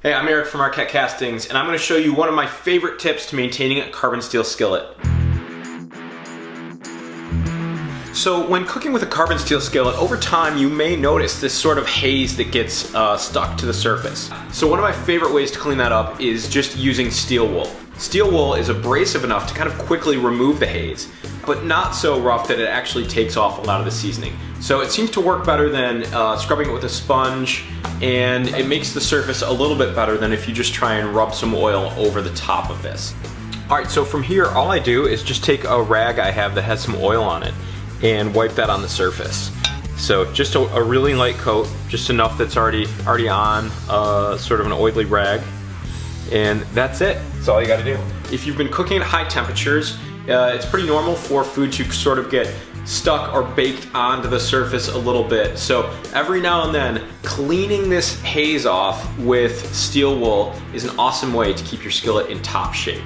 Hey, I'm Eric from Arquette Castings, and I'm going to show you one of my favorite tips to maintaining a carbon steel skillet. So when cooking with a carbon steel skillet, over time you may notice this sort of haze that gets stuck to the surface. So one of my favorite ways to clean that up is just using steel wool. Steel wool is abrasive enough to kind of quickly remove the haze, but not so rough that it actually takes off a lot of the seasoning. So it seems to work better than scrubbing it with a sponge, and it makes the surface a little bit better than if you just try and rub some oil over the top of this. Alright, so from here all I do is just take a rag I have that has some oil on it and wipe that on the surface. So just a really light coat, just enough that's already on sort of an oily rag, and that's it. That's all you gotta do. If you've been cooking at high temperatures, it's pretty normal for food to sort of get stuck or baked onto the surface a little bit. So every now and then, cleaning this haze off with steel wool is an awesome way to keep your skillet in top shape.